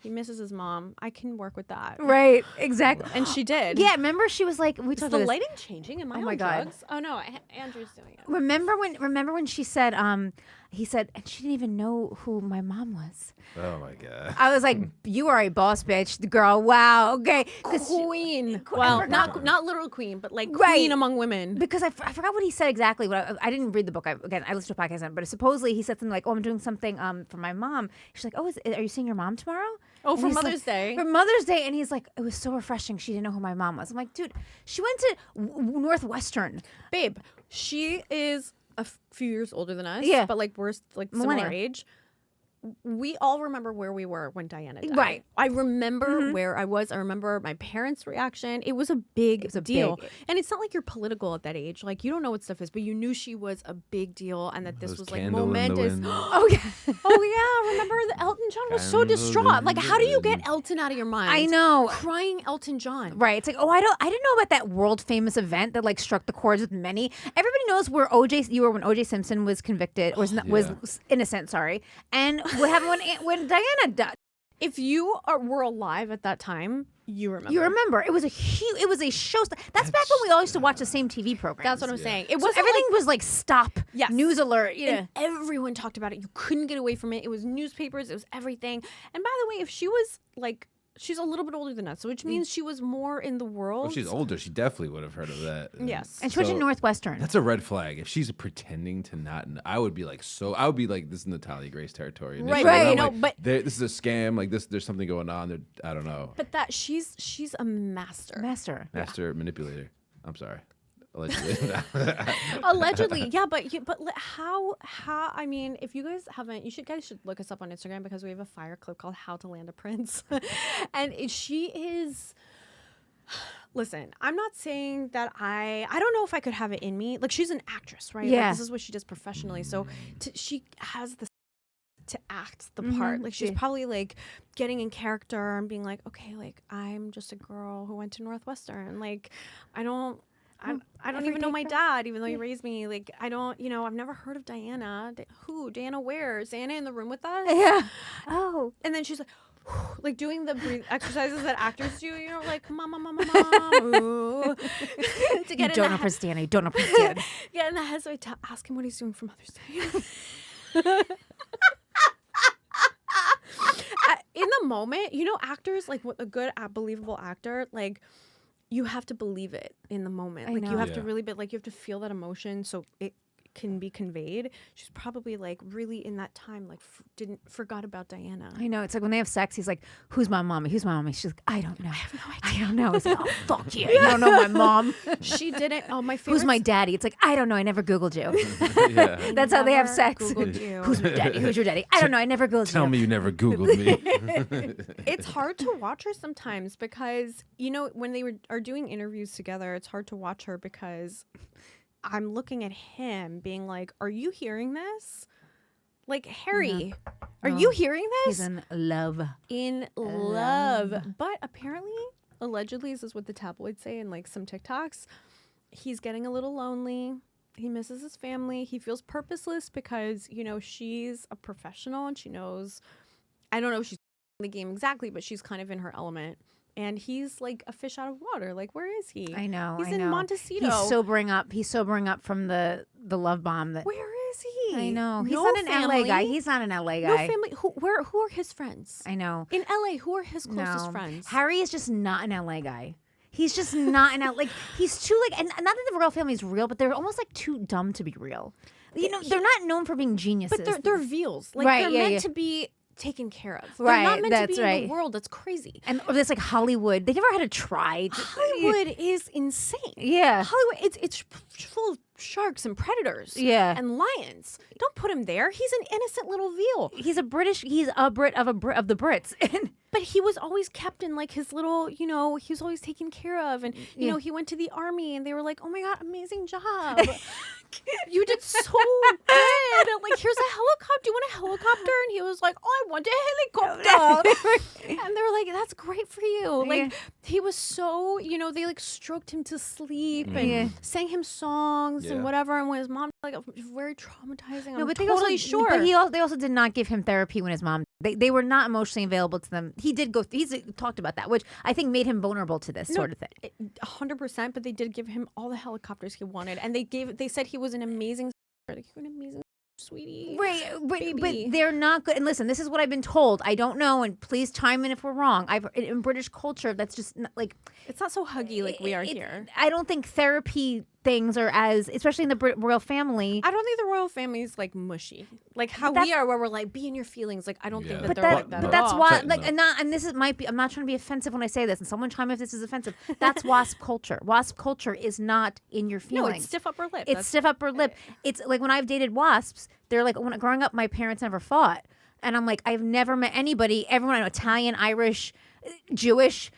He misses his mom. I can work with that. Right, exactly. And she did. Yeah, remember she was like, we Is talked the about this. lighting changing? Am I my on God. drugs? Oh no, Andrew's doing it. Remember when she said, he said, and she didn't even know who my mom was. Oh my god. I was like, you are a boss bitch, the girl. Wow, okay. 'Cause she- Queen. Well, not literal queen, but like Right. queen among women. because I forgot what he said exactly. But I didn't read the book. I listened to a podcast, but supposedly he said something like, "Oh, I'm doing something for my mom." She's like, "Oh, are you seeing your mom tomorrow?" Oh, And for he's like, Mother's Day. For Mother's Day, and he's like, "It was so refreshing. She didn't know who my mom was." I'm like, dude, she went to Northwestern. Babe, she is a few years older than us. Yeah. But like we're like similar Millennial. age. We all remember where we were when Diana died. Right. I remember where I was. I remember my parents' reaction. It was a big deal. And it's not like you're political at that age. Like you don't know what stuff is, but you knew she was a big deal and that this Those was like candle in the momentous. wind. Oh yeah, Oh yeah, remember the Elton John was so Candle in distraught. Like the how do you get wind. Elton out of your mind? I know. Crying Elton John. Right. It's like, oh, I didn't know about that world famous event that like struck the chords with many. Everybody knows where you were when OJ Simpson was convicted, was innocent. Sorry. And what happened when Diana died? If you were alive at that time, you remember. You remember it was a show. That's back when we all used to watch the same TV program. That's what I'm saying. It So was everything was like stop. Yes. News alert. Yeah. And everyone talked about it. You couldn't get away from it. It was newspapers. It was everything. And by the way, if she was like, she's a little bit older than us, which means she was more in the world. Well, she's older. She definitely would have heard of that. Yes. And she went to So, Northwestern. That's a red flag. If she's pretending to not, I would be like, this is Natalia Grace territory. Right, initially. right, I'm no, like, but- this is a scam. Like there's something going on. I don't know. But that she's a master. Master manipulator. I'm sorry. Allegedly. Allegedly, yeah, but how? I mean, if you guys haven't, guys should look us up on Instagram because we have a fire clip called "How to Land a Prince," and she is. Listen, I'm not saying that I don't know if I could have it in me. Like she's an actress, right? Yeah. Like, this is what she does professionally. So she has the to act the part. Like she's probably like getting in character and being like, okay, like I'm just a girl who went to Northwestern. Like I don't even know my dad, even though he raised me. Like I don't, I've never heard of Diana. Who? Diana where? Is Diana in the room with us? Yeah. Oh. And then she's like doing the breathe exercises that actors do, like mama, ooh. To get You don't know Prince Diana. You don't know Prince Diana. Get in the head, so I ask him what he's doing for Mother's Day. In the moment, actors, like a good, believable actor, like you have to believe it in the moment. Like you have to really, you have to feel that emotion so it can be conveyed. She's probably like really in that time, like forgot about Diana. I know. It's like when they have sex, he's like, "Who's my mommy? Who's my mommy?" She's like, "I don't know. I have no idea. I don't know." He's like, "Oh, fuck you. You don't know my mom." She didn't. Oh, my favorite. Who's my daddy? It's like, I don't know. I never Googled you. Yeah. That's how they have sex. Googled you. Who's my daddy? Who's your daddy? I don't know. I never Googled Tell you. me you never Googled me. It's hard to watch her sometimes because when they are doing interviews together, it's hard to watch her because I'm looking at him being like, are you hearing this? Like, Harry, are you hearing this? He's in love. In love. But apparently, allegedly, this is what the tabloids say in like some TikToks, he's getting a little lonely. He misses his family. He feels purposeless because, she's a professional and she knows, I don't know if she's in the game exactly, but she's kind of in her element. And he's like a fish out of water. Like, where is he? I know. He's I in know. Montecito. He's sobering up from the love bomb. Where is he? I know. He's No not an family. LA guy. He's not an LA No guy. family. Who are his friends? I know. In LA, who are his closest No. friends? Harry is just not an LA guy. He's just not an LA. Like he's too like, and not that the royal family is real, but they're almost like too dumb to be real. They're not known for being geniuses. But they're veals. Like Right, they're yeah, meant yeah. to be taken care of. Right, They're not meant that's to be in right. the world. That's crazy. and or this like Hollywood. They never had to try. Hollywood is insane. Yeah. Hollywood, it's full of sharks and predators Yeah. and lions. Don't put him there. He's an innocent little veal. He's a Brit of the Brits. But he was always kept in like his little, he was always taken care of. And, he went to the army and they were like, oh my God, amazing job. You did so good. Like, here's a helicopter. Do you want a helicopter? And he was like, oh, I want a helicopter. And they were like, that's great for you. Like, he was so, they like stroked him to sleep and sang him songs and whatever. And when his mom, like, very traumatizing. No, but totally sure. But they also did not give him therapy when his mom. They were not emotionally available to them. He did go. He's talked about that, which I think made him vulnerable to this sort of thing. 100%. But they did give him all the helicopters he wanted, and they said he was an amazing, sweetie, right? baby. But they're not good. And listen, this is what I've been told. I don't know, and please chime in if we're wrong. In British culture, that's just not, like it's not so huggy like we are here. I don't think therapy things are as, especially in the royal family. I don't think the royal family is like mushy, like how we are, where we're like, be in your feelings. Like I don't think that but they're like that. But at that's all. why, like, and this is might be. I'm not trying to be offensive when I say this, and someone chime in if this is offensive. That's WASP culture. WASP culture is not in your feelings. No, it's stiff upper lip. It's stiff upper lip. It's like when I've dated WASPs, they're like, when growing up, my parents never fought, and I'm like, I've never met anybody. Everyone I know, Italian, Irish, Jewish.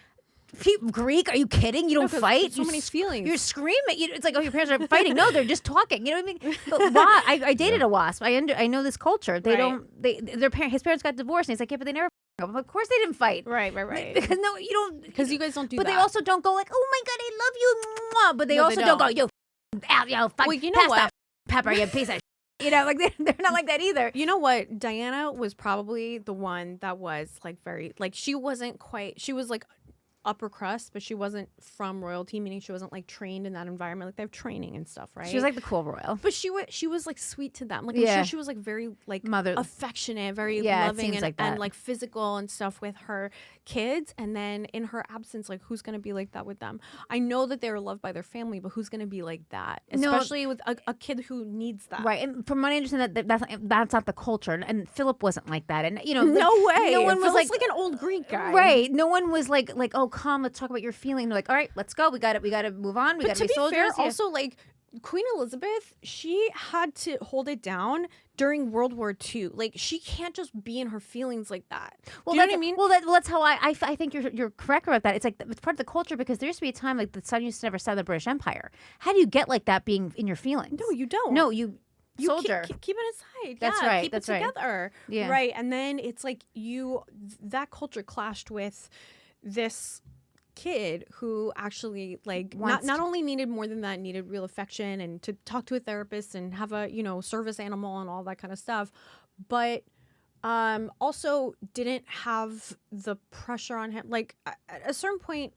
Greek? Are you kidding? You don't fight. So many feelings. You're screaming. It's like, oh, your parents are fighting. No, they're just talking. You know what I mean? But why? I dated a WASP. I know this culture. They don't. His parents got divorced, and he's like, yeah, but they never. Of course they didn't fight. Right. Because no, you don't. Because you guys don't do that. But they also don't go like, oh my God, I love you. But they also don't go, yo, fuck. Well, you know what? Pepper, you piece of. Like they're not like that either. You know what? Diana was probably the one that was like very like she was like upper crust, but she wasn't from royalty, meaning she wasn't like trained in that environment. Like they have training and stuff, right? She was like the cool royal, but she was like sweet to them. Like I'm sure she was like very like affectionate, very loving, and like physical and stuff with her kids. And then in her absence, like who's gonna be like that with them? I know that they were loved by their family, but who's gonna be like that, especially with a kid who needs that, right? And from what I understand, that's not the culture. And Philip wasn't like that. And no way. No one was like an old Greek guy, right? No one was like oh, come, let's talk about your feeling. They're like, all right, let's go. We got to move on. We got to be soldiers. Fair, also, like Queen Elizabeth, she had to hold it down during World War II. Like she can't just be in her feelings like that. Well, do you know what I mean? Well, that's how I think you're correct about that. It's like it's part of the culture because there used to be a time like the sun used to never set the British Empire. How do you get like that being in your feelings? No, you don't. No, you soldier. Keep it aside. That's right. Keep that's it together. Right. Yeah. Right. And then it's like that culture clashed with this kid who actually like not only needed more than that, needed real affection and to talk to a therapist and have a service animal and all that kind of stuff, but also didn't have the pressure on him. Like at a certain point,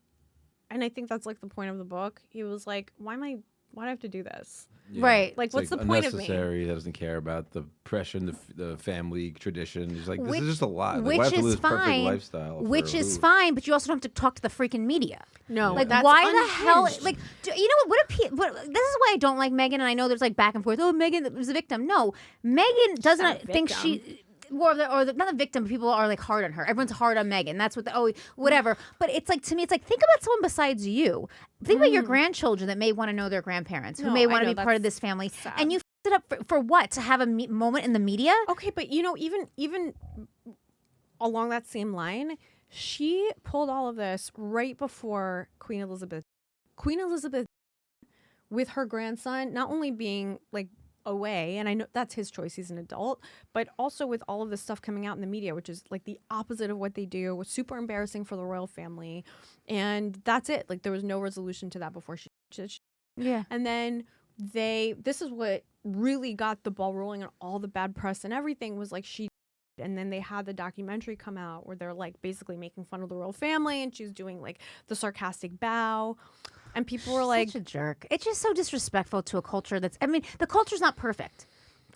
and I think that's like the point of the book, he was like, why do I have to do this? Yeah. Right. Like, what's the point of me? Unnecessary. He doesn't care about the pressure and the family tradition. He's like, this is just a lot. Like, Which why have to is live this perfect fine. lifestyle? Which is fine, but you also don't have to talk to the freaking media. No, like that's why unhinged. the hell? Like, you know what? This is why I don't like Meghan, and I know there's like back and forth. Oh, Meghan was a victim. No, Meghan doesn't think she. Or not the victim. People are like hard on her. Everyone's hard on Meghan. That's what. Whatever. But it's like, to me, it's like, think about someone besides you. Think about your grandchildren that may want to know their grandparents, who may want to be part of this family, sad. and you f***ed it up for what? To have a moment in the media? Okay, but even along that same line, she pulled all of this right before Queen Elizabeth. Queen Elizabeth, with her grandson, not only being like away, and I know that's his choice, he's an adult, but also with all of this stuff coming out in the media, which is like the opposite of what they do, was super embarrassing for the royal family, and that's it. Like there was no resolution to that before she Yeah. and then this is what really got the ball rolling, and all the bad press and everything was like and then they had the documentary come out where they're like basically making fun of the royal family, and she's doing like the sarcastic bow. And people were like, such a jerk. It's just so disrespectful to a culture the culture's not perfect.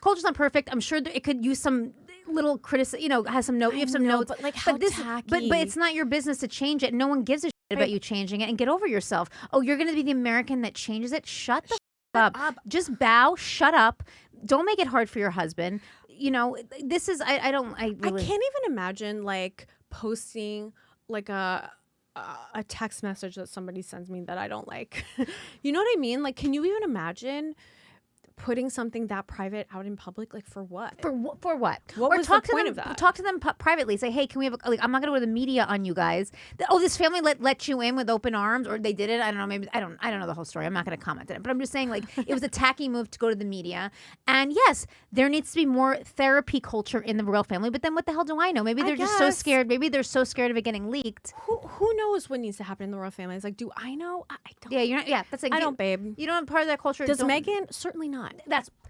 Culture's not perfect. I'm sure that it could use some little criticism, has some notes. You have some notes. But like how tacky. But it's not your business to change it. No one gives a shit about you changing it, and get over yourself. Oh, you're going to be the American that changes it? Shut the up. Just bow, shut up. Don't make it hard for your husband. This is, I can't even imagine like posting like a text message that somebody sends me that I don't like. You know what I mean? Like, can you even imagine putting something that private out in public, like for what? For what? What Or was talk the to point them, of that? Talk to them privately. Say, hey, can we have? Like, I'm not going to go to the media on you guys. This family let you in with open arms, or they did it. I don't know. Maybe I don't know the whole story. I'm not going to comment on it. But I'm just saying, like, it was a tacky move to go to the media. And yes, there needs to be more therapy culture in the royal family. But then, what the hell do I know? Maybe they're just so guess. scared. Maybe they're so scared of it getting leaked. Who knows what needs to happen in the royal family? It's like, do I know? I don't. Yeah, you're not. Yeah, that's like I don't, babe. You don't part of that culture. Does don't- Meghan? Certainly not.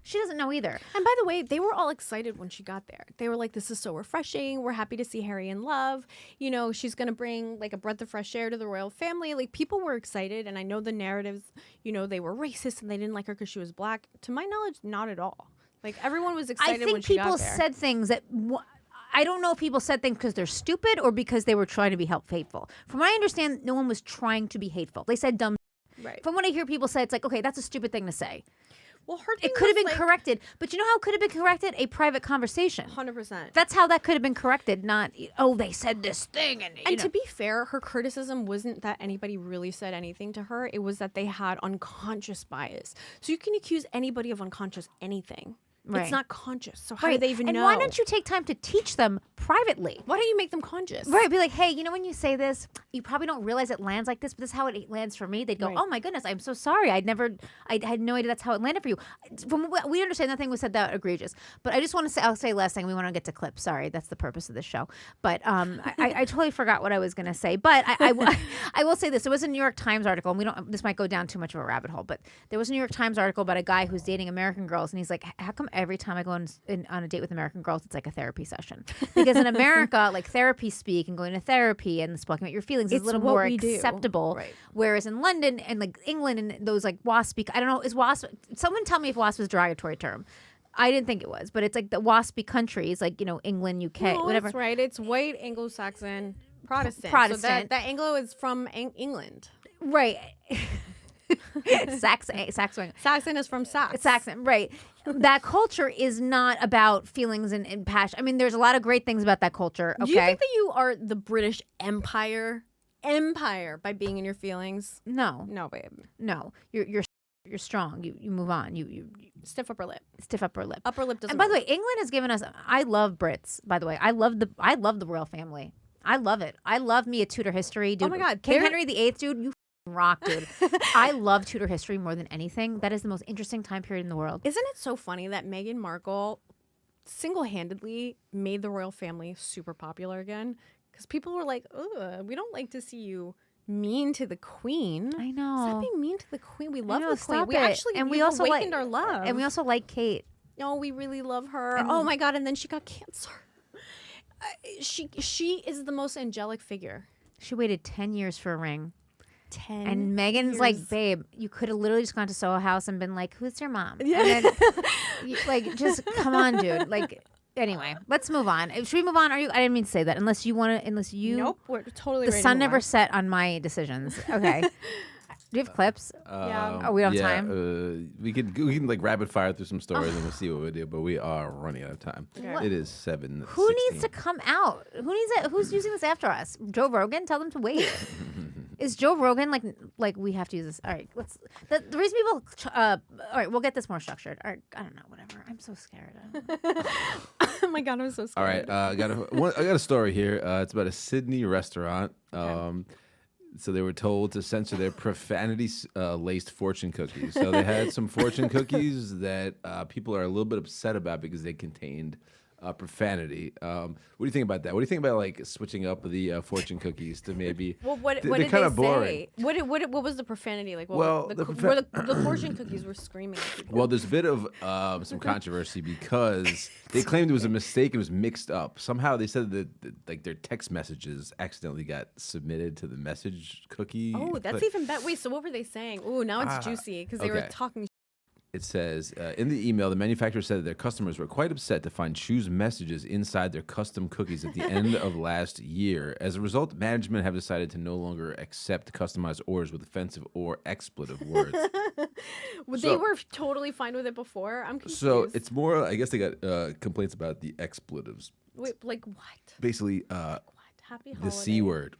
She doesn't know either. And by the way, they were all excited when she got there. They were like, this is so refreshing. We're happy to see Harry in love. You know, she's going to bring like a breath of fresh air to the royal family. Like, people were excited. And I know the narratives, you know, they were racist and they didn't like her because she was black. To my knowledge, not at all. Like, everyone was excited when she got there. I think people said things that... I don't know if people said things because they're stupid or because they were trying to be hateful. From what I understand, no one was trying to be hateful. They said dumb. Right. From what I hear people say, it's like, okay, that's a stupid thing to say. Well, her thing It could have was, been like, corrected. But you know how it could have been corrected? A private conversation. 100%. That's how that could have been corrected, not, they said this thing. And To be fair, her criticism wasn't that anybody really said anything to her. It was that they had unconscious bias. So you can accuse anybody of unconscious anything. Right. It's not conscious. So how do they even know? And why don't you take time to teach them privately? Why don't you make them conscious? Right, be like, hey, you know, when you say this, you probably don't realize it lands like this, but this is how it lands for me. They'd go, Right. oh my goodness, I'm so sorry. I had no idea that's how it landed for you. From what we understand, nothing was said that egregious. But I just want to say, I'll say last thing. We want to get to clips. Sorry, that's the purpose of the show. But I totally forgot what I was going to say. But I will say this. There was a New York Times article, and this might go down too much of a rabbit hole, but there was a New York Times article about a guy who's dating American girls, and he's like, how come every time I go on a date with American girls, it's like a therapy session? Because in America, like therapy speak and going to therapy and speaking about your feelings is It's a little what more we do. acceptable. Right. Whereas in London and like England and those like waspy, I don't know, is wasp, someone tell me if wasp is a derogatory term. I didn't think it was, but it's like the waspy countries, like, you know, England, UK, No, whatever. that's right. It's white Anglo-Saxon Protestant. Protestant. So that Anglo is from England. Right. Saxon. Saxon is from Sax. Saxon, right. That culture is not about feelings and passion. I mean, there's a lot of great things about that culture, okay? Do you think that you are the British Empire by being in your feelings? No. No, babe. No. You're strong. You move on. You Stiff upper lip. stiff upper lip. Upper lip doesn't And by the work. way, England has given us. I love Brits. By the way, I love the royal family. I love it. I love me a Tudor history, dude. Oh my God, King they're- Henry VIII, dude. You rock, dude. I love Tudor history more than anything. That is the most interesting time period in the world. Isn't it so funny that Meghan Markle single-handedly made the royal family super popular again? Because people were like, ugh, we don't like to see you mean to the queen. I know. Stop being mean to the queen. We love know, the queen. stop We it. actually And we we've also awakened like- our love. And we also like Kate. Oh, we really love her. Oh my God. And then she got cancer. She is the most angelic figure. She waited 10 years for a ring. 10 And Megan's like, years. babe, you could have literally just gone to Soho House and been like, who's your mom? Yeah. And then, like, just come on, dude. Like, anyway, let's move on. Should we move on? I didn't mean to say that. Unless you. Nope. We're totally The ready to sun move never on. set on my decisions. Okay. Do you have clips? Yeah. Oh, we don't have yeah, time? We can like rapid fire through some stories and we'll see what we do, but we are running out of time. Okay. It is 7:16. Who needs to come out? Who needs it? Who's using this after us? Joe Rogan? Tell them to wait. Is Joe Rogan like we have to use this? All right, let's. The reason people. All right, we'll get this more structured. All right, I don't know. Whatever. I'm so scared. Oh my God, I'm so All scared. right, I got a story here. It's about a Sydney restaurant. So they were told to censor their profanity-laced fortune cookies. So they had some fortune cookies that people are a little bit upset about because they contained profanity. What do you think about that? What do you think about like switching up the fortune cookies to maybe? Well, what they're did kinda they boring. say? What was the profanity like? What Well, were the the fortune cookies were screaming at people. Well, there's a bit of some controversy because they claimed it was a mistake. It was mixed up. Somehow they said that like their text messages accidentally got submitted to the message cookie. Oh, that's but even better. Wait, so what were they saying? Oh, now it's juicy because they were okay. talking. It says in the email, the manufacturer said that their customers were quite upset to find choose messages inside their custom cookies at the end of last year. As a result, management have decided to no longer accept customized orders with offensive or expletive words. They were totally fine with it before. I'm confused. So it's more, I guess they got complaints about the expletives. Wait, like what? Basically, What? Happy the holiday. C word.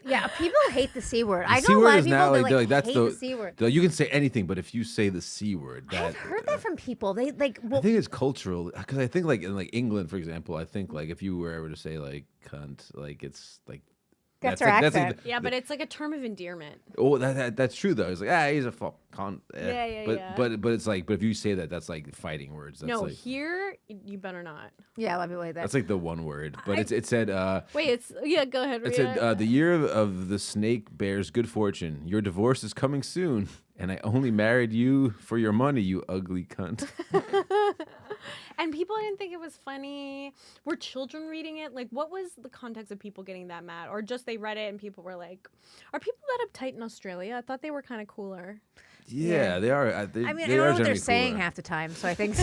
Yeah, people hate the C word. I know a C lot word of is people now that like that's hate the, the C word. you can say anything, but if you say the C word, that I've heard that from people. They like. I Well, think it's cultural because I think like in like England, for example, I think like if you were ever to say like cunt, like it's like That's her like, accent. Yeah, but it's like a term of endearment. oh that's true though. It's like he's a fuck cunt. Yeah, but yeah. but it's like but if you say that, that's like fighting words. That's No, like, here you better not. yeah, a lot of people hate that. that's like the one word. But it said Wait, it's go ahead. it Read said it. the year of the snake bears good fortune. Your divorce is coming soon, and I only married you for your money, you ugly cunt. And people didn't think it was funny. Were children reading it? Like, what was the context of people getting that mad? Or just they read it and people were like, are people that uptight in Australia? I thought they were kind of cooler. Yeah, they are. I mean, I they don't know are what they're generally saying cooler. half the time, so I think.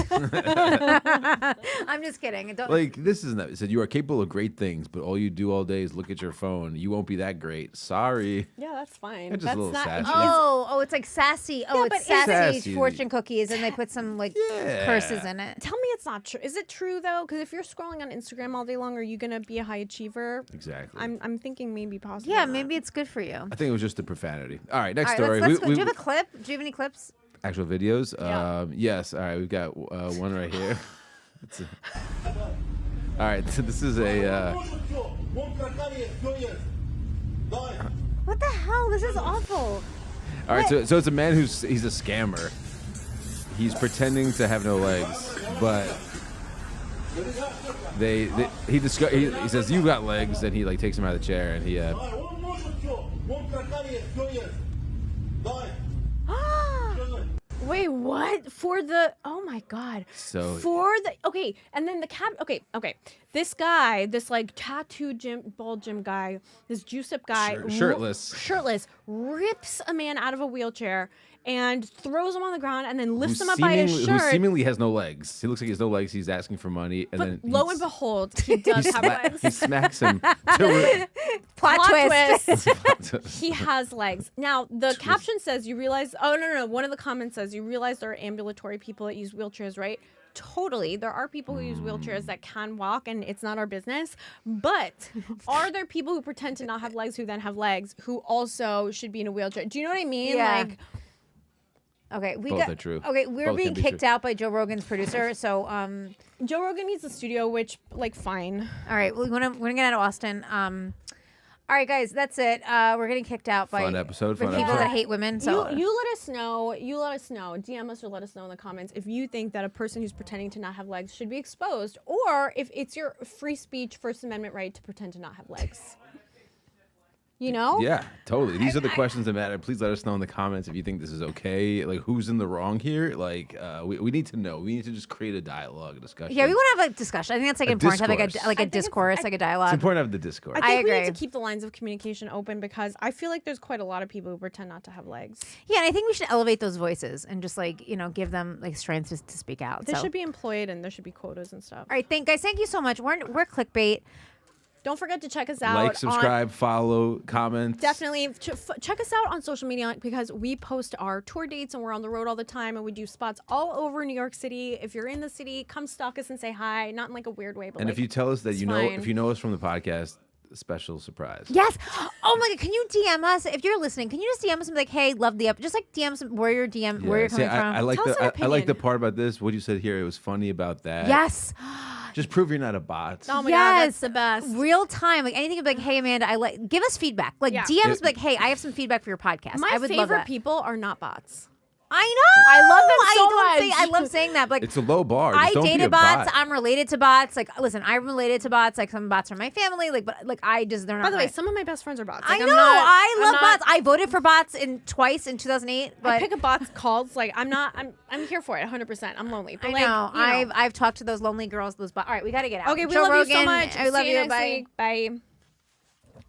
I'm just kidding. Don't, Like this is not. It said you are capable of great things, but all you do all day is look at your phone. You won't be that great. Sorry. Yeah, that's fine. They're just a That's little not. sassy. oh, it's like sassy. Oh, but it's is sassy, Sassy. fortune cookies, and they put some like Yeah. curses in it. Tell me it's not true. Is it true though? Because if you're scrolling on Instagram all day long, are you gonna be a high achiever? Exactly. I'm thinking maybe possibly. Yeah, not. maybe it's good for you. I think it was just the profanity. All right, next All right, story. let's go. We- Do you have a clip? Do you have any clips? actual videos. Yeah. Yes. All right, we've got one right here. All right, so this is a. What the hell? This is awful. All right, so it's a man he's a scammer. He's pretending to have no legs, but he says you've got legs, and he like takes him out of the chair, and he Wait, what? For the oh my god. So- for the okay, and then the cap okay. This guy, this like tattooed bald gym guy, this juice up guy, shirtless, rips a man out of a wheelchair and throws him on the ground and then lifts who him up by his who shirt. seemingly has no legs. He looks like he has no legs. He's asking for money, and But then lo and behold, he does have legs. he smacks him. To Plot twist. He has legs. Now, the caption says, you realize, oh, no. One of the comments says, you realize there are ambulatory people that use wheelchairs, right? Totally. There are people who use wheelchairs that can walk, and it's not our business. But are there people who pretend to not have legs who then have legs who also should be in a wheelchair? Do you know what I mean? Yeah. Like, Okay, we Both got. are true. Okay, we're Both being can be kicked true. out by Joe Rogan's producer. So, Joe Rogan needs a studio, which, like, fine. all right, we're gonna get out of Austin. All right, guys, that's it. We're getting kicked out by Fun episode, fun people episode. that hate women. So You let us know. DM us or let us know in the comments if you think that a person who's pretending to not have legs should be exposed, or if it's your free speech First Amendment right to pretend to not have legs. You know? Yeah, totally. These are the questions that matter. Please let us know in the comments if you think this is okay. Like, who's in the wrong here? Like, we need to know. We need to just create a dialogue, a discussion. yeah, we want to have a discussion. I think that's like A important to have discourse. like a I think it's- discourse, like a It's dialogue. important to have the discourse. I think we need agree. to keep the lines of communication open because I feel like there's quite a lot of people who pretend not to have legs. Yeah, and I think we should elevate those voices and just like give them like strength to speak out. They So. should be employed and there should be quotas and stuff. All right, guys, thank you so much. We're Clickbait. Don't forget to check us out. Like, on- subscribe, follow, comment. Definitely check us out on social media because we post our tour dates and we're on the road all the time and we do spots all over New York City. If you're in the city, come stalk us and say hi. Not in like a weird way, but And like, if you tell us that it's you know, fine. if you know us from the podcast, a special surprise. Yes. Oh my God, can you DM us if you're listening? Can you just DM us and be like, hey, love the just like DM us where you're where you're see, coming from? I like Tell us our I like the opinion. part about this. What you said here, it was funny about that. Yes. Just prove you're not a bot. oh my yes. god, that's the best. Real time, like anything. Like, hey, Amanda, give us feedback. Like Yeah. DM us, be like, hey, I have some feedback for your podcast. My I would love favorite that. people are not bots. I know. I love them so I much. love saying that. But like, It's a low bar. I Just don't be a dated bots. bot. I'm related to bots. Like, listen, I'm related to bots. Like, some bots are my family. Like, but like, they're not. By the way, my- some of my best friends are bots. I Like, know. I love I'm bots. I voted for bots twice in 2008. But I pick a bot's calls. Like I'm here for it 100%. I'm lonely. But I like, know. you know. I've talked to those lonely girls. Those bots. All right, we got to get out. Okay, we Joe love you so Rogan, much. I love See you. next Bye. week. Bye.